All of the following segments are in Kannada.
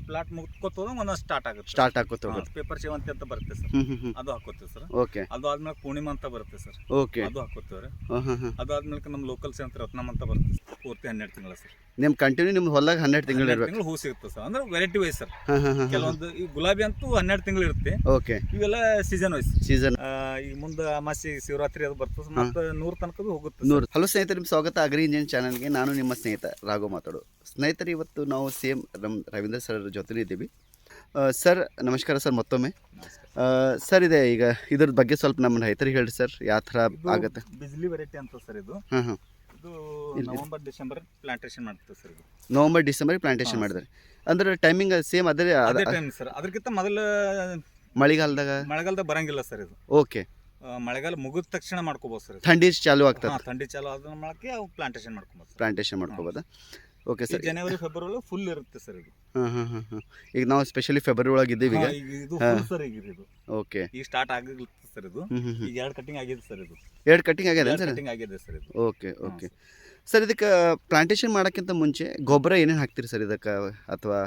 ಪ್ಲಾಟ್ ಮುಗ್ಕೋತದ ಒಂದೊಂದು ಸ್ಟಾರ್ಟ್ ಹಾಕೋತ ಹೋಗುತ್ತೆ. ಪೇಪರ್ ಸೇವಂತಿ ಅಂತ ಬರುತ್ತೆ ಸರ್, ಅದು ಹಾಕೋತೀವಿ ಸರ್. ಓಕೆ. ಅದು ಆದ್ಮೇಲೆ ಪೂರ್ಣಿಮಾ ಅಂತ ಬರುತ್ತೆ ಸರ್, ಓಕೆ. ಅದು ಹಾಕೋತೀವ್ರಿ. ಅದು ಆದ್ಮೇಲೆ ನಮ್ಮ ಲೋಕಲ್ ಸೇವಂತಿ ರತ್ನಮ್ ಅಂತ ಬರುತ್ತೆ ಸರ್, ಪೂರ್ತಿ 12 ತಿಂಗಳ ಸರ್. ನಿಮ್ ಕಂಟಿನ್ಯೂ ನಿಮ್ ಹೊಲದಾಗ 12 ತಿಂಗಳು ಇರ್ಬೇಕು. ತಿಂಗಳು ಹೂ ಸಿಗುತ್ತೆ ಸರ್, ಅಂದ್ರೆ ವೆರೈಟಿ ವೈಸ್ ಸರ್. ಕೆಲವೊಂದು ಈ ಗುಲಾಬಿ ಅಂತೂ 12 ತಿಂಗಳು ಇರುತ್ತೆ. ಓಕೆ. ಇವೆಲ್ಲ ಸೀಸನ್ ವೈಸ್. ಸೀಸನ್ ಈಗ ಮುಂದೆ ಅಮಾಸಿ ಶಿವರಾತ್ರಿ ಅದು ಬರ್ತದೆ, ಮತ್ತೆ 100 ತನಕ ಹೋಗುತ್ತೆ. 100. ಹಲೋ ಸ್ನೇಹಿತರೆ, ನಿಮ್ಮ ಸ್ವಾಗತ ಅಗ್ರಿ ಇಂಜಿನ್ ಚಾನಲ್ಗೆ. ನಾನು ನಿಮ್ಮ ಸ್ನೇಹಿತ ರಾಘವ್ ಮಾತಾಡೋದು. ಸ್ನೇಹಿತರೆ, ಇವತ್ತು ನಾವು ಸೇಮ್ ರವೀಂದ್ರ ಸರ್ ಜೊತೆ ಇದ್ದೀವಿ. ಸರ್ ನಮಸ್ಕಾರ ಸರ್, ಮತ್ತೊಮ್ಮೆ ಸರ್. ಇದೆ ಈಗ ಇದ್ರ ಬಗ್ಗೆ ಸ್ವಲ್ಪ ನಮ್ಮ ರೈತರಿಗೆ ಹೇಳಿ ಸರ್, ಯಾವ ಥರ ಆಗುತ್ತೆ. ಬಿಜ್ಲಿ ವೆರೈಟಿ ಅಂತ ಸರ್ ಇದು. ಇದು ನವೆಂಬರ್ ಡಿಸೆಂಬರ್ ಪ್ಲಾಂಟೇಶನ್ ಮಾಡ್ತೀವಿ ಸರ್. ಇದು ನವೆಂಬರ್ ಡಿಸೆಂಬರ್ ಪ್ಲಾಂಟೇಶನ್ ಮಾಡಿದ್ರೆ ಅಂದ್ರೆ ಟೈಮಿಂಗ್ ಸೇಮ್ ಅದೇ ಟೈಮ್ ಸರ್. ಅದಕ್ಕಿಂತ ಮೊದಲು ಮಳೆಗಾಲದಾಗ ಬರಂಗಿಲ್ಲ ಸರ್ ಇದು. ಓಕೆ. ಮಳೆಗಾಲ ಮುಗಿದ ತಕ್ಷಣ ಮಾಡ್ಕೋಬಹುದು ಸರ್. ಥಂಡಿ ಚಾಲು ಆಗ್ತದೆ. ಥಂಡಿ ಚಾಲು ಆದ ಮಾಡಕ್ಕೆ ಅವು ಪ್ಲಾಂಟೇಶನ್ ಮಾಡ್ಕೋಬೋದು. Okay sir. January February full ಇರುತ್ತೆ ಸರ್ ಇದು. ಈಗ ನಾವು ಸ್ಪೆಷಲಿ ಫೆಬ್ರವರಿ ಒಳಗೆ ಇದ್ದೀವಿ ಈಗ. ಇದು ಫುಲ್ ಸರ್ ಈಗ ಇದು. ಓಕೆ. ಈಗ ಸ್ಟಾರ್ಟ್ ಆಗಿರುತ್ತೆ ಸರ್ ಇದು. ಈಗ 2 ಕಟಿಂಗ್ ಆಗಿದೆ ಸರ್ ಇದು. 2 ಕಟಿಂಗ್ ಆಗಿದೆ ಸರ್. ಕಟಿಂಗ್ ಆಗಿದೆ ಸರ್ ಇದು. ಓಕೆ. ಓಕೆ ಸರ್, ಇದಕ್ಕೆ ಪ್ಲಾಂಟೇಶನ್ ಮಾಡೋಕ್ಕಿಂತ ಮುಂಚೆ ಗೊಬ್ಬರ ಏನೇನು ಹಾಕ್ತೀರಿ ಸರ್ ಇದಕ್ಕೆ, ಅಥವಾ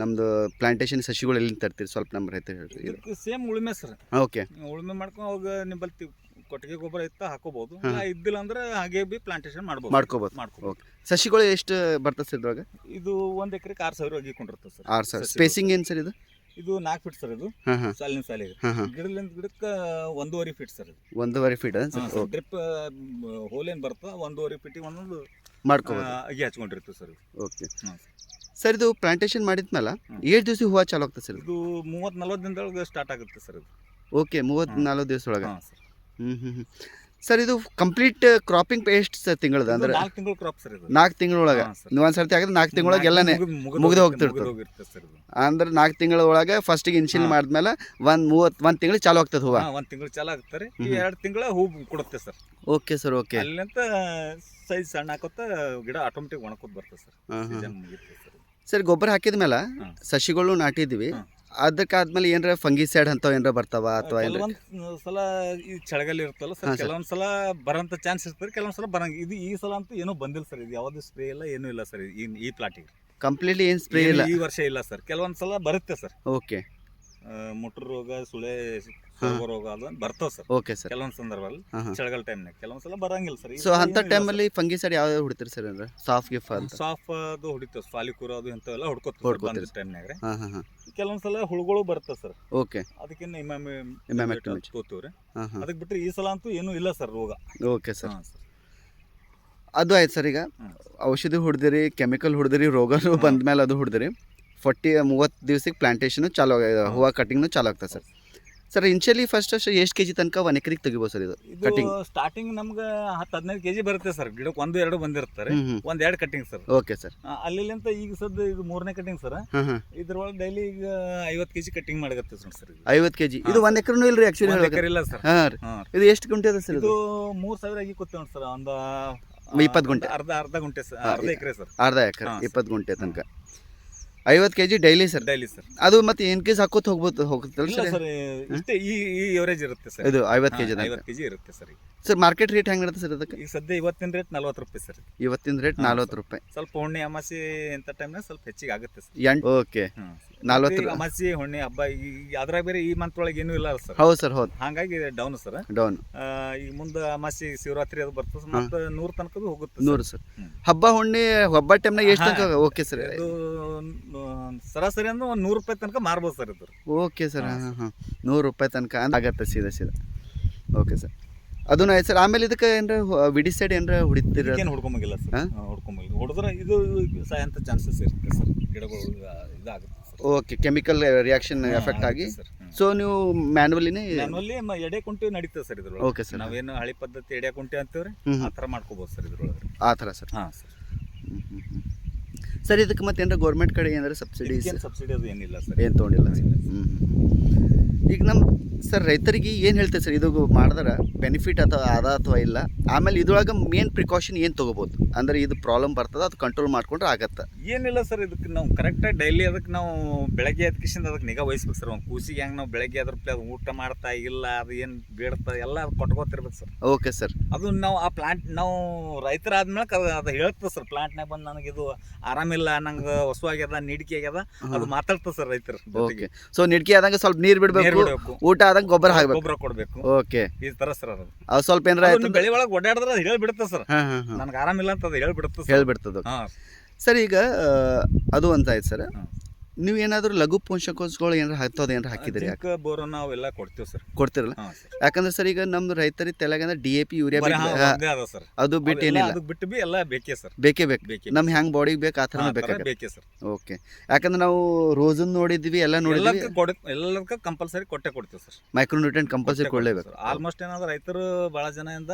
ನಮ್ಮದು ಪ್ಲಾಂಟೇಶನ್ ಸಸಿಗಳು ಎಲ್ಲಿ ತರ್ತೀರಿ ಸ್ವಲ್ಪ ನಮ್ಮ ರೈತರು ಹೇಳ್ತೀವಿ. ಇದಕ್ಕೆ ಸೇಮ್ ಉಳುಮೆ ಸರ್. ಓಕೆ. ಉಳುಮೆ ಮಾಡ್ಕೊಂಡು ಅವಾಗ ನಿಮ್ಮಲ್ಲಿ ಕೊಟ್ಟಿಗೆ ಗೊಬ್ಬರ ಇತ್ತ ಹಾಕೋಬಹುದು, ಇದ್ದಿಲ್ಲ ಅಂದ್ರೆ ಹಾಗೆ ಬಿ ಪ್ಲಾಂಟೇಶನ್ ಮಾಡ್ಕೋಬಹುದು. ಓಕೆ. ಸಸಿಗಳು ಎಷ್ಟು ಬರ್ತದೆ ಸರ್ ಇದ್ರಾಗ? ಇದು 1 ಎಕರೆಗೆ 6,000 ಆಗಿಕೊಂಡಿರ್ತದೆ ಸರ್. 6,000. ಸ್ಪೇಸಿಂಗ್ ಏನು ಸರ್ ಇದು? ಇದು 4 ಫೀಟ್ ಸರ್. ಇದು ಸಾಲಿನ ಸಾಲಿಗೆ ಗಿಡದಿಂದ ಗಿಡಕ್ಕೆ 1.5 ಫೀಟ್ ಸರ್. ಇದು 1.5 ಫೀಟ್ ಡ್ರಿಪ್ ಹೋಲ್ ಏನು ಬರ್ತದೆ 1.5 ಫೀಟಿಗೆ ಒಂದೊಂದು ಮಾಡ್ಕೋಬಹುದು, ಅಗಿ ಹಚ್ಕೊಂಡಿರ್ತದೆ ಸರ್. Okay sir. ಇದು ಪ್ಲಾಂಟೇಶನ್ ಮಾಡಿದ್ಮೇಲೆ 7 ದಿವಸ ಹೂವು ಚಾಲು ಆಗ್ತದೆ ಸರ್? ಇದು 30-40 ದಿನದೊಳಗೆ ಸ್ಟಾರ್ಟ್ ಆಗುತ್ತೆ ಸರ್ ಇದು. ಓಕೆ. 30-40 ದಿವಸ ಒಳಗೆ. ಸರ್, ಇದು ಕಂಪ್ಲೀಟ್ ಕ್ರಾಪಿಂಗ್ ಎಷ್ಟು ಸರ್ ತಿಂಗಳದ? ಅಂದ್ರೆ 4 ತಿಂಗಳು ಕ್ರಾಪ್ ಸರ್ ಇದು. 4 ತಿಂಗಳೊಳಗೆ ನೀವು ಒಂದ್ಸರ್ತಿ ಆಗಿದ್ರೆ 4 ತಿಂಗಳೊಳಗೆ ಎಲ್ಲನೇ ಮುಗಿದು ಹೋಗ್ತಿರ್ತದೆ. ಅಂದ್ರೆ 4 ತಿಂಗಳ ಒಳಗೆ ಫಸ್ಟಿಗೆ ಇನ್ಶಿಯಲ್ ಮಾಡಿದ್ಮೇಲೆ 1 ತಿಂಗಳು ಚಾಲು ಆಗ್ತದೆ ಹೂವು. 1 ತಿಂಗಳು ಚಾಲು ಆಗ್ತಾರೆ. 2 ತಿಂಗಳ ಹೂ ಕೊಡುತ್ತೆ ಸರ್. Okay sir. ಓಕೆ. ಅಲ್ಲಿಂತ ಸೈಜ್ ಸಣ್ಣ ಹಾಕೋತ ಗಿಡ ಆಟೋಮೆಟಿಕ್ ಒಣಕೋತ ಬರ್ತದೆ ಸರ್. ಸೀಸನ್ ಮುಗಿಯುತ್ತೆ ಸರ್. ಸರ್, ಗೊಬ್ಬರ ಹಾಕಿದ ಮೇಲೆ ಸಸಿಗಳು ನಾಟಿದ್ವಿ, ಅದಕ್ಕಾದ್ಮೇಲೆ ಏನಾರ ಫಂಗಿಸೈಡ್ ಅಂತ ಏನಾರ ಬರ್ತಾವ ಅಥವಾ ಕೆಲವೊಂದು ಸಲ ಈ ಚಳಿಗಾಲ ಇರುತ್ತಲ್ಲ ಸರ್, ಕೆಲವೊಂದು ಸಲ ಬರೋಂಥ ಚಾನ್ಸ್ ಇರ್ತದೆ, ಕೆಲವೊಂದು ಸಲ ಬರಂಗ. ಇದು ಈ ಸಲ ಅಂತೂ ಏನೂ ಬಂದಿಲ್ಲ ಸರ್. ಇದು ಯಾವ್ದು ಸ್ಪ್ರೇ ಇಲ್ಲ, ಏನೂ ಇಲ್ಲ ಸರ್ ಈ ಪ್ಲಾಟಿಗೆ. ಕಂಪ್ಲೀಟ್ಲಿ ಏನು ಸ್ಪ್ರೇ ಇಲ್ಲ ಈ ವರ್ಷ ಇಲ್ಲ ಸರ್. ಕೆಲವೊಂದು ಸಲ ಬರುತ್ತೆ ಸರ್. ಓಕೆ. ಮುಟ್ರ ರೋಗ, ಸುಳೆ ರೋಗ ಅದು ಬರ್ತಾವ ಸರ್. Okay sir. ಕೆಲವೊಂದು ಸಂದರ್ಭದಲ್ಲಿ ಚಳಿಗಾಲ ಟೈಮ್ನಾಗ ಕೆಲವೊಂದು ಸಲ ಬರಂಗಿಲ್ಲ ಸರ್. ಸೊ ಅಂತ ಟೈಮಲ್ಲಿ ಫಂಗಿಸೈಡ್ ಯಾವ್ದು ಹೊಡಿತೀರಿ ಸರ್? ಅಂದ್ರೆ ಸಾಫ್ ಅದು ಹೊಡಿತೇವೆ, ಫಾಲಿಕೂರ ಅದು ಇಂಥವೆಲ್ಲ ಹೊಡ್ಕೋತೀವಿ ಟೈಮ್ನಾಗ. ಕೆಲವೊಂದ್ ಸಲ ಹುಳುಗಳು ಬರುತ್ತೆ ಸರ್. ಓಕೆ. ಅದಕ್ಕಿಂತ ತೋತೀವ್ರಿ. ಅದಕ್ಕೆ ಬಿಟ್ಟರೆ ಈ ಸಲ ಅಂತೂ ಏನೂ ಇಲ್ಲ ಸರ್ ರೋಗ. Okay sir. ಅದು ಆಯ್ತು ಸರ್. ಈಗ ಔಷಧಿ ಹೊಡೆದಿರಿ, ಕೆಮಿಕಲ್ ಹೊಡೆದಿರಿ, ರೋಗನೂ ಬಂದ್ಮೇಲೆ ಅದು ಹೊಡೆದಿರಿ, 30 ದಿವಸಕ್ಕೆ ಪ್ಲಾಂಟೇಶನ್ ಚಾಲು ಹೂವು ಕಟಿಂಗ್ನು ಚಾಲು ಆಗ್ತದೆ ಸರ್. ಸರ್, ಇನ್ಶಿಯಲಿ ಫಸ್ಟ್ ಎಷ್ಟು ಕೆಜಿ ತನಕ 1 ಎಕರೆಗೆ ತೆಗಿಬೋದು ಸರ್ ಇದು ಕಟಿಂಗ್? ಸ್ಟಾರ್ಟಿಂಗ್ ನಮ್ಗೆ 10-15 ಕೆಜಿ ಬರುತ್ತೆ ಸರ್. ಗಿಡಕ್ಕೆ 1-2 ಬಂದಿರ್ತಾರೆ. 1-2 ಕಟಿಂಗ್ ಸರ್. Okay sir. ಅಲ್ಲಿಂತ ಈಗ ಸದ್ಯ ಇದು 3ನೇ ಕಟಿಂಗ್ ಸರ್. ಇದ್ರೊಳಗೆ ಡೈಲಿ ಈಗ 50 ಕೆಜಿ ಕಟಿಂಗ್ ಮಾಡಕತ್ತೆ ಸರ್. 50 ಕೆಜಿ. ಇದು 1 ಎಕರೆನೂ ಇಲ್ರಿ ಆಕ್ಚುಲಿ? 1 ಎಕರೆ ಇಲ್ಲ ಸರ್. ಇದು ಎಷ್ಟು ಗುಂಟೆ ಅದ ಸರ್? ಇದು 3,000 ಆಗಿ ಕೂತೇವೆ ಸರ್. ಒಂದು 20 ಗುಂಟೆ. ಅರ್ಧ ಗುಂಟೆ ಸರ್. ಅರ್ಧ ಎಕರೆ ಸರ್. ಅರ್ಧ ಎಕರೆ 20 ಗುಂಟೆ ತನಕ 50 KG daily sir. Daily sir. ಅದು ಮತ್ತೆ ಇನ್ ಕೇಸ್ ಹಾಕೋತ ಹೋಗುತ್ತಲ್ಲ ಸರ್? ಇಷ್ಟೇ ಈ ಎವರೇಜ್ ಇರುತ್ತೆ ಸರ್. ಇದು 50 ಕೆಜಿ 50 ಕೆಜಿ ಇರುತ್ತೆ ಸರ್. ಸರ್, ಮಾರ್ಕೆಟ್ ರೇಟ್ ಹೆಂಗೆ ಇರುತ್ತೆ ಸರ್ ಅದಕ್ಕೆ? ಈಗ ಸದ್ಯ ಇವತ್ತಿನ ರೇಟ್ 40 ರೂಪಾಯಿ ಸರ್. ಇವತ್ತಿನ ರೇಟ್ 40 ರೂಪಾಯಿ. ಸ್ವಲ್ಪ ಹುಣ್ಣೆ ಅಮಾಸಿ ಇಂಥ ಟೈಮ್ನಾಗ ಸ್ವಲ್ಪ ಹೆಚ್ಚಿಗೆ ಆಗುತ್ತೆ ಸರ್. ಓಕೆ. 40 ಅಮಾಸಿ ಹುಣ್ಣೆ ಹಬ್ಬ ಅದ್ರಾಗ ಬೇರೆ ಈ ಮಂತ್ ಒಳಗೆ ಏನೂ ಇಲ್ಲ ಸರ್. ಹೌದು ಸರ್. ಹೌದು. ಹಾಗಾಗಿ ಡೌನ್ ಸರ್. ಡೌನ್. ಈಗ ಮುಂದೆ ಅಮಾಸಿ ಶಿವರಾತ್ರಿ ಅದು ಬರ್ತದೆ, ಮತ್ತೆ 100 ತನಕ ಹೋಗುತ್ತೆ. 100 ಸರ್. ಹಬ್ಬ ಹುಣ್ಣೆ ಹಬ್ಬ ಟೈಮ್ನಾಗ ಎಷ್ಟು ತನಕ? Okay sir. ಇದು ಸರಾಸರಿ ಅಂದ್ರೆ 100 ರೂಪಾಯಿ ತನಕ ಮಾರ್ಬೋದು ಸರ್ ಇದು. Okay sir. 100 ರೂಪಾಯಿ ತನಕ ಆಗತ್ತೆ ಸೀದಾ. Okay sir. ಅದನ್ನ ಆಯ್ತು ಸರ್. ಆಮೇಲೆ ಇದಕ್ಕೆ ಏನಾರ ವಿಡಿಸೈಡ್ ಏನಾರ ಹೊಡಿತೀರ? ಏನು ಹೊಡ್ಕೊಂಬಂಗಿಲ್ಲ ಸರ್. ಹೊಡ್ಕೊಂಬಂಗಿಲ್ಲ. ಹೊಡೆದ್ರೆ ಇದು ಸಾಯಂತ ಚಾನ್ಸಸ್ ಇರುತ್ತೆ ಸರ್. ಗಿಡಗಳು ಇದಾಗುತ್ತೆ. ಓಕೆ. ಕೆಮಿಕಲ್ ರಿಯಾಕ್ಷನ್ ಎಫೆಕ್ಟ್ ಆಗಿ. ಸೊ ನೀವು ಮ್ಯಾನ್ಯುವಲಿ ಎಡೆ ಕುಂಟಿ ನಡೀತದೆ ಸರ್ ಇದ್ರೊಳಗೆ. Okay sir. ನಾವೇನು ಹಳಿ ಪದ್ಧತಿ ಎಡೆ ಕುಂಟಿ ಅಂತೀವ್ರಿ, ಆ ಥರ ಮಾಡ್ಕೋಬೋದು ಸರ್ ಇದ್ರೊಳಗೆ. ಆ ಥರ ಸರ್. ಹಾಂ ಸರ್. ಸರ್, ಇದಕ್ಕೆ ಮತ್ತೆ ಏನಾರ ಗೌರ್ಮೆಂಟ್ ಕಡೆ ಏನಾರ ಸಬ್ಸಿಡಿ? ಸಬ್ಸಿಡಿ ಅದು ಏನಿಲ್ಲ ಸರ್. ಏನು ತೊಗೊಂಡಿಲ್ಲ. ಈಗ ನಮ್ಮ ಸರ್ ರೈತರಿಗೆ ಏನು ಹೇಳ್ತೀವಿ ಸರ್ ಇದು ಮಾಡಿದ್ರೆ ಬೆನಿಫಿಟ್ ಅಥವಾ ಇಲ್ಲ, ಆಮೇಲೆ ಇದ್ರೊಳಗೆ ಮೇನ್ ಪ್ರಿಕಾಷನ್ ಏನು ತೊಗೋಬೋದು, ಅಂದರೆ ಇದು ಪ್ರಾಬ್ಲಮ್ ಬರ್ತದೆ ಅದು ಕಂಟ್ರೋಲ್ ಮಾಡ್ಕೊಂಡ್ರೆ ಆಗತ್ತೆ? ಏನಿಲ್ಲ ಸರ್, ಇದಕ್ಕೆ ನಾವು ಕರೆಕ್ಟಾಗಿ ಡೈಲಿ ಅದಕ್ಕೆ ನಾವು ಬೆಳಗ್ಗೆ ಎದ್ಕಿಸಿಂದ ಅದಕ್ಕೆ ನಿಗಾ ವಹಿಸ್ಬೇಕು ಸರ್. ಒಂದು ಕೂಸಿಗೆ ಹೆಂಗೆ ನಾವು ಬೆಳಗ್ಗೆ ಅದ್ರ ಅದು ಊಟ ಮಾಡ್ತಾ ಇಲ್ಲ, ಅದು ಏನು ಬೇಡ್ತಾ ಎಲ್ಲ ಅದು ಕೊಟ್ಕೋತಿರ್ಬೇಕು ಸರ್. Okay sir. ಅದು ನಾವು ಆ ಪ್ಲಾಂಟ್ ನಾವು ರೈತರಾದ್ಮೇಲೆ ಅದು ಹೇಳ್ತದೆ ಸರ್, ಪ್ಲಾಂಟ್ನಾಗ ಬಂದು ನನಗೆ ಇದು ಆರಾಮಿಲ್ಲ, ನಂಗೆ ಹೊಸವಾಗ್ಯದ, ನೀಡಿಕೆ ಆಗ್ಯದ, ಅದು ಮಾತಾಡ್ತದೆ ಸರ್ ರೈತರು. ಓಕೆ. ಸೊ ನೀಡಿಕೆ ಆದಂಗೆ ಸ್ವಲ್ಪ ನೀರು ಬಿಡಬೇಕು, ಊಟ ಆದಂಗೆ ಗೊಬ್ಬರ ಹಾಕಬೇಕು, ಗೊಬ್ಬರ ಕೊಡಬೇಕು. ಓಕೆ. ಈ ತರ ಸರ್ ಅದು ಸ್ವಲ್ಪ ಏನಾರ ಬೆಳೆ ಒಳಗೆ ಓಡಾಡಿದ್ರೆ ಅದು ಹೇಳ್ಬಿಡುತ್ತೆ ಸರ್, ನನಗೆ ಆರಾಮಿಲ್ಲ ಅಂತ ಅದು ಹೇಳ್ಬಿಡ್ತದೆ. ಸರ್ ಈಗ ಅದು ಅಂತ ಆಯ್ತು ಸರ್. ನೀವು ಏನಾದರೂ ಲಘು ಪೋಷಕಾಂಶಗಳು ಏನಾರು ಏನಾರು ಹಾಕಿದ್ರಿ? ಬೋರನ್ ಅವೆಲ್ಲ ಕೊಡ್ತೀವಿ ಸರ್. ಕೊಡ್ತಿರಲ್ಲ? ಯಾಕಂದ್ರೆ ಸರ್ ಈಗ ನಮ್ದು ರೈತರಿಗೆ ತೆಲಂಗಾಣ DAP ಯೂರಿಯಾ ಅದು ಬಿಟ್ಟು ಏನಿಲ್ಲ, ಅದು ಬಿಟ್ಟು ಬಿ ಎಲ್ಲ ಬೇಕೇ ಸರ್. ಬೇಕೇ ಬೇಕು, ನಮ್ಗೆ ಹೆಂಗೆ ಬಾಡಿಗೆ ಬೇಕು ಆ ಥರ ಬೇಕೇ ಸರ್. ಓಕೆ. ಯಾಕಂದ್ರೆ ನಾವು ರೋಸನ್ ನೋಡಿದ್ವಿ, ಎಲ್ಲ ನೋಡಿದ್ವಿ, ಎಲ್ಲದಕ್ಕೆ ಕಂಪಲ್ಸರಿ ಕೊಡ್ತೀವಿ ಸರ್. ಮೈಕ್ರೋನ್ಯೂಟ್ರಿಯೆಂಟ್ ಕಂಪಲ್ಸರಿ ಕೊಡಲೇಬೇಕು. ಆಲ್ಮೋಸ್ಟ್ ಏನಾದ್ರು ರೈತರು ಭಾಳ ಜನ ಇಂದ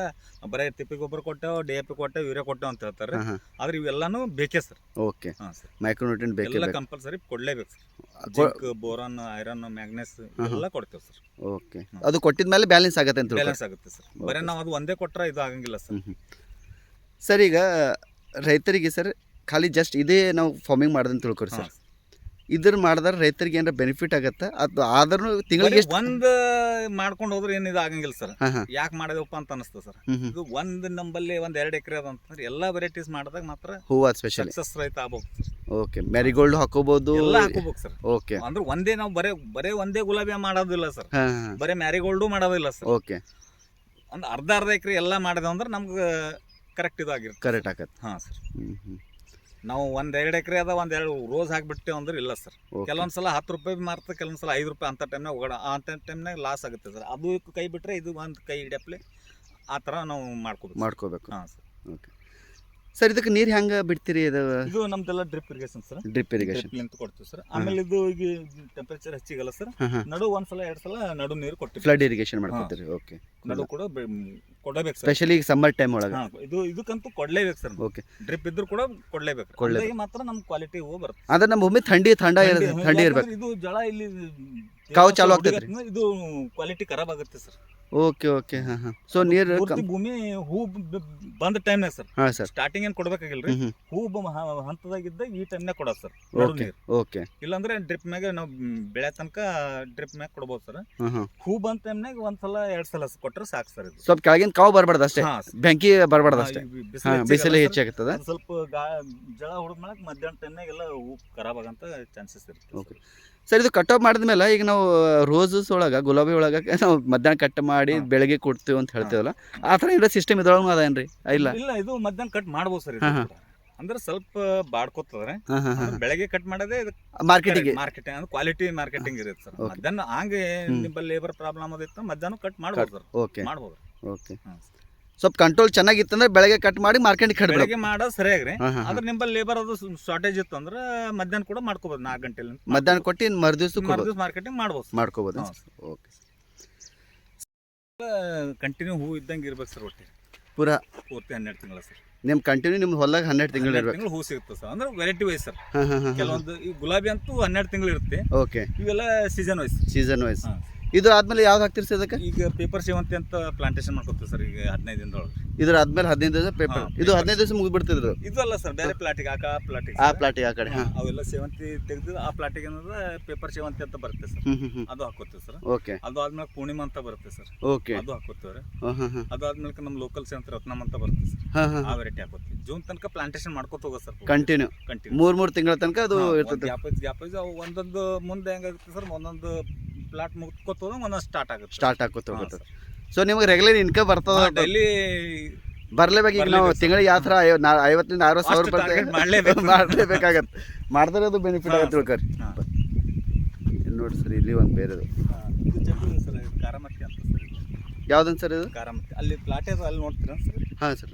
ಬರೀ ತಿಪ್ಪಿ ಗೊಬ್ಬರ ಕೊಟ್ಟೆವು, DAP ಕೊಟ್ಟೆವು, ಯೂರಿಯಾ ಕೊಟ್ಟೆವು ಅಂತ ಹೇಳ್ತಾರೆ. ಆದ್ರೆ ಇವೆಲ್ಲಾನು ಬೇಕೇ ಸರ್. ಓಕೆ. ಮೈಕ್ರೋನ್ಯೂಟ್ರಿಯೆಂಟ್ ಬೇಕೇ ಕಂಪಲ್ಸರಿ ಕೊಡ್ಲೇಬೇಕು sir. Zinc, boron, iron, magnesium ಎಲ್ಲ ಕೊಡ್ತೇವೆ ಸರ್. ಓಕೆ. ಅದು ಕೊಟ್ಟಿದ್ಮೇಲೆ ಬ್ಯಾಲೆನ್ಸ್ ಆಗುತ್ತೆ ಅಂತ? ಬ್ಯಾಲೆನ್ಸ್ ಆಗುತ್ತೆ ಸರ್. ಬರೀ ನಾವು ಅದು ಒಂದೇ ಕೊಟ್ಟರೆ ಇದು ಆಗಂಗಿಲ್ಲ ಸರ್. ಸರ್ ಈಗ ರೈತರಿಗೆ ಸರ್ ಖಾಲಿ ಜಸ್ಟ್ ಇದೇ ನಾವು ಫಾರ್ಮಿಂಗ್ ಮಾಡೋದಂತ ತಿಳ್ಕೊರಿ ಸರ್. ಇದ್ರ ಮಾಡಿದ್ರೆ ರೈತರಿಗೆ ಏನಾರ ಬೆನಿಫಿಟ್ ಆಗತ್ತಾ? ಅದು ಆದ್ರೂ ತಿಂಗಳಿಗೆ ಒಂದು ಮಾಡ್ಕೊಂಡು ಹೋದ್ರೆ ಏನು ಇದು ಆಗಂಗಿಲ್ಲ ಸರ್. ಯಾಕೆ ಮಾಡಿದೆವಪ್ಪ ಅಂತ ಅನಿಸ್ತದೆ ಸರ್. ಇದು ಒಂದು ನಂಬಲ್ಲಿ 1-2 ಎಕರೆ ಅದಂತಂದ್ರೆ ಎಲ್ಲ ವೆರೈಟೀಸ್ ಮಾಡಿದಾಗ ಮಾತ್ರ ಹೂವು ಸ್ಪೆಷಲ್ ಸಕ್ಸಸ್ ರೈತ ಆಗ್ಬೋದು. ಓಕೆ. ಮ್ಯಾರಿಗೋಲ್ಡ್ ಹಾಕೋಬಹುದು, ಎಲ್ಲ ಹಾಕೋಬೇಕು ಸರ್. ಓಕೆ. ಅಂದ್ರೆ ಒಂದೇ ನಾವು ಬರೇ ಒಂದೇ ಗುಲಾಬಿ ಮಾಡೋದಿಲ್ಲ ಸರ್, ಬರೇ ಮ್ಯಾರಿಗೋಲ್ಡು ಮಾಡೋದಿಲ್ಲ ಸರ್. ಓಕೆ. ಒಂದು ಅರ್ಧ ಎಕರೆ ಎಲ್ಲ ಮಾಡಿದೆ ಅಂದ್ರೆ ನಮ್ಗೆ ಕರೆಕ್ಟ್ ಇದಾಗಿರುತ್ತೆ, ಕರೆಕ್ಟ್ ಆಗತ್ತೆ. ಹಾಂ ಸರ್. ನಾವು 1-2 ಎಕರೆ ಅದ 1-2 ರೋಸ್ ಹಾಕ್ಬಿಟ್ಟೇವೆ ಅಂದ್ರೆ ಇಲ್ಲ ಸರ್. ಕೆಲವೊಂದ್ಸಲ 10 ರೂಪಾಯಿ ಮಾರ್ತ, ಕೆಲವೊಂದ್ಸಲ 5 ರೂಪಾಯಿ ಅಂತ ಟೈಮ್ನಾಗ ಹೋಗೋಣ, ಅಂತ ಟೈಮ್ನಾಗ ಲಾಸ್ ಆಗುತ್ತೆ ಸರ್. ಅದು ಕೈ ಬಿಟ್ರೆ ಇದು ಒಂದು ಕೈ ಹಿಡಿಯಪ್ಲೆ ಆ ಥರ ನಾವು ಮಾಡ್ಕೋಬೇಕು. ಹಾಂ ಸರ್. Okay sir. ಇದಕ್ಕೆ ನೀರು ಹೆಂಗೆ ಬಿಡ್ತೀರಿ? ಇದು ನಮ್ದೆಲ್ಲ drip irrigation sir. Drip irrigation ಅಂತ ಕೊಡ್ತೀವಿ ಸರ್. ಆಮೇಲೆ ಇದು ಈಗ ಟೆಂಪರೇಚರ್ ಹೆಚ್ಚಿಗಲ್ಲ ಸರ್, ನಡು 1-2 ಸಲ ನಡು ನೀರು ಕೊಡ್ತೀವಿ. ಫ್ಲಡ್ ಇರಿಗೇಷನ್ ಮಾಡ್ಕೊತೀರಿ? ಓಕೆ. ನಡು ಕೂಡ ಕೊಡಬೇಕು ಸರ್, ಸ್ಪೆಷಲಿ ಈಗ ಸಮ್ಮರ್ ಟೈಮ್ ಒಳಗೆ. ಇದಕ್ಕಂತೂ ಕೊಡ್ಲೇಬೇಕು ಸರ್. ಓಕೆ. ಡ್ರಿಪ್ ಇದ್ರು ಕೂಡ ಕೊಡ್ಲೇಬೇಕು, ಮಾತ್ರ ನಮ್ ಕ್ವಾಲಿಟಿ ಹೂವು ಬರುತ್ತೆ. ಅಂದ್ರೆ ನಮ್ಮ ಭೂಮಿ ಥಂಡಿ ಇರ್ಬೇಕು. ಇದು ಜಳ ಇಲ್ಲಿ ಕಾವು ಚಾಲು ಆಗ್ತದೆ, ಇದು ಕ್ವಾಲಿಟಿ ಖರಾಬ್ ಆಗುತ್ತೆ ಸರ್. ಓಕೆ. ಓಕೆ. ಸೊ ನೀರು ಭೂಮಿ ಹೂ ಬಂದ ಟೈಮ್ನಾಗ ಸರ್. ಹಾಂ ಸರ್. ಸ್ಟಾರ್ಟಿಂಗ್ ಏನು ಕೊಡ್ಬೇಕಾಗಿಲ್ರಿ, ಹೂ ಹಂತದಾಗಿದ್ದ ಈ ಟೈಮ್ನಾಗ ಕೊಡೋದು ಸರ್. ಓಕೆ. ಇಲ್ಲಾಂದ್ರೆ ಡ್ರಿಪ್ ಮ್ಯಾಗ ನಾವು ಬೆಳೆ ತನಕ ಡ್ರಿಪ್ ಮ್ಯಾಗ ಕೊಡ್ಬೋದು ಸರ್. ಹೂ ಬಂದ ಟೈಮ್ನಾಗ 1-2 ಸಲ ಕೊಟ್ರೆ ಸಾಕು ಸರ್. ಇದು ಸ್ವಲ್ಪ ಕೆಳಗಿನ ಕಾವು ಬರಬಾರ್ದು ಅಷ್ಟೇ, ಬೆಂಕಿ ಬರಬಾರ್ದು ಅಷ್ಟೇ, ಬಿಸಿಲು ಹೆಚ್ಚಾಗುತ್ತದೆ. ಸ್ವಲ್ಪ ಜಳ ಹೊಡೆದ್ಮೇಲೆ ಮಧ್ಯಾಹ್ನ ಟೈಮ್ನಾಗ ಎಲ್ಲ ಹೂ ಖರಾಬ್ ಆಗಂತ ಚಾನ್ಸಸ್ ಇರುತ್ತೆ. Okay sir. ಇದು ಕಟ್ ಆಫ್ ಮಾಡಿದ್ಮೇಲೆ ಈಗ ನಾವು ರೋಸಸ್ ಒಳಗೆ, ಗುಲಾಬಿ ಒಳಗೆ ನಾವು ಮಧ್ಯಾಹ್ನ ಕಟ್ ಮಾಡಿ ಬೆಳಗ್ಗೆ ಕೊಡ್ತೀವಿ ಅಂತ ಹೇಳ್ತೀವಲ್ಲ, ಆ ಥರ ಏನಾರ ಸಿಸ್ಟಮ್ ಇದ್ರೊಳಗೆ ಅದೇನ್ರಿ? ಇಲ್ಲ, ಇದು ಮಧ್ಯಾಹ್ನ ಕಟ್ ಮಾಡ್ಬೋದು ಸರ್. ಅಂದ್ರೆ ಸ್ವಲ್ಪ ಬಾಡ್ಕೋತದ್ರೆ ಬೆಳಗ್ಗೆ ಕಟ್ ಮಾಡೋದೇ ಮಾರ್ಕೆಟಿಂಗ್ ಅಂದ್ರೆ ಕ್ವಾಲಿಟಿ ಮಾರ್ಕೆಟಿಂಗ್ ಇರುತ್ತೆ ಸರ್. ಮಧ್ಯಾಹ್ನ ಹಂಗೆ ನಿಮ್ಮಲ್ಲಿ ಲೇಬರ್ ಪ್ರಾಬ್ಲಮ್ ಅದಿತ್ತು, ಮಧ್ಯಾಹ್ನ ಕಟ್ ಮಾಡ್ಬೋದು ಸರ್. ಓಕೆ. ಮಾಡ್ಬೋದು. ಓಕೆ. ಸ್ವಲ್ಪ ಕಂಟ್ರೋಲ್ ಚೆನ್ನಾಗಿತ್ತಂದ್ರೆ ಬೆಳಗ್ಗೆ ಕಟ್ ಮಾಡಿ ಮಾರ್ಕೆಟಿಗೆ ಕಟ್ ಬೆಳಗ್ಗೆ ಮಾಡೋದು ಸರಿಯಾಗ್ರಿ. ಆದ್ರೆ ನಿಮ್ಮಲ್ಲಿ ಲೇಬರ್ ಅದು ಶಾರ್ಟೇಜ್ ಇತ್ತು ಅಂದ್ರೆ ಮಧ್ಯಾಹ್ನ ಕೂಡ ಮಾಡ್ಕೋಬಹುದು. 4 ಗಂಟೆಲಿ ಮಧ್ಯಾಹ್ನ ಕೊಟ್ಟು ಮರುದಿವ್ಸ ಮಾರ್ಕೆಟಿಂಗ್ ಮಾಡ್ಕೋಬಹುದು. ಓಕೆ. ಕಂಟಿನ್ಯೂ ಹೂ ಇದ್ದಂಗೆ ಇರ್ಬೇಕು ಸರ್. ಒಟ್ಟೆ ಪೂರ್ತಿ 12 ತಿಂಗಳ ಸರ್. ನಿಮ್ ಕಂಟಿನ್ಯೂ ನಿಮ್ಮ ಹೊಲದಾಗ 12 ತಿಂಗಳು ಇರ್ಬೇಕು. ಹೂ ಸಿಗುತ್ತೆ ಸರ್. ಅಂದ್ರೆ ವೆರೈಟಿ ವೈಸ್ ಸರ್. ಕೆಲವೊಂದು ಈ ಗುಲಾಬಿ ಅಂತೂ 12 ತಿಂಗಳು ಇರುತ್ತೆ. ಓಕೆ. ಇವೆಲ್ಲ ಸೀಸನ್ ವೈಸ್. ಇದು ಆದ್ಮೇಲೆ ಯಾವ್ದು ಹಾಕ್ತಿರಿ ಸರ್? ಅದಕ್ಕೆ ಈಗ ಪೇಪರ್ ಸೇವಂತಿ ಅಂತ ಪ್ಲಾಂಟೇಶನ್ ಮಾಡ್ಕೊತೀವಿ ಸರ್. ಈಗ 15 ದಿನದೊಳಗೆ. ಇದ್ರ ಆದ್ಮೇಲೆ 15 ದಿವಸ ಪೇಪರ್. ಇದು 15 ದಿವಸ ಮುಗಿದ್ಬಿಡ್ತಿದ್ರು. ಇದು ಅಲ್ಲ ಸರ್, ಬೇರೆ ಪ್ಲಾಟಿಗೆ ಆ ಕಡೆ ಅವೆಲ್ಲ ಸೇವಂತಿ ತೆಗೆದು ಆ ಪ್ಲಾಟಿಗೆ ಏನಂದ್ರೆ ಪೇಪರ್ ಸೇವಂತಿ ಅಂತ ಬರುತ್ತೆ ಸರ್. ಅದು ಹಾಕೋತೀವಿ ಸರ್. ಓಕೆ. ಅದು ಆದ್ಮೇಲೆ ಪೂರ್ಣಿಮಾ ಅಂತ ಬರುತ್ತೆ ಸರ್. ಓಕೆ. ಅದು ಹಾಕೋತೀವ್ರಿ. ಅದು ಆದ್ಮೇಲೆ ನಮ್ಮ ಲೋಕಲ್ ಸೇವಂತಿ ರತ್ನಮ್ ಅಂತ ಬರುತ್ತೆ ಸರ್. ಆ ವೆರೈಟಿ ಹಾಕೋತೀವಿ. ಜೂನ್ ತನಕ ಪ್ಲಾಂಟೇಶನ್ ಮಾಡ್ಕೋತ ಹೋಗೋ ಸರ್. ಕಂಟಿನ್ಯೂ 3 ತಿಂಗಳ ತನಕ ಅದು ಇರ್ತದೆ. ಗ್ಯಾಪ್ ಒಂದೊಂದು ಮುಂದೆ ಹೆಂಗಾಗುತ್ತೆ ಸರ್, ಒಂದೊಂದು ಪ್ಲಾಟ್ ಮುಗ್ಕೋತ ಒಂದೊಂದು ಸ್ಟಾರ್ಟ್ ಆಗುತ್ತೆ. ಸೊ ನಿಮಗೆ ರೆಗ್ಯುಲರ್ ಇನ್ಕಮ್ ಬರ್ತದ? ಡೈಲಿ ಬರ್ಲೇಬೇಕು. ಈಗ ನಾವು ತಿಂಗಳಿಗೆ ಯಾವ ಥರ 50,000 60,000 ರೂಪಾಯಿ ಮಾಡಲೇಬೇಕಾಗತ್ತೆ. ಮಾಡಿದ್ರೆ ಅದು ಬೆನಿಫಿಟ್ ಆಗುತ್ತೆ ತಿಳ್ಕೊರಿ. ನೋಡಿ ಸರ್, ಇಲ್ಲಿ ಒಂದು ಬೇರೆದು ಕಾರಮತಿ ಅಂತ ಯಾವ್ದನ್ ಸರ್ ಇದು? ಕಾರಮತಿ ಅಲ್ಲಿ ಪ್ಲಾಟ್ ಅಲ್ಲಿ ನೋಡ್ತೀರಾ ಸರ್? ಹಾಂ ಸರ್.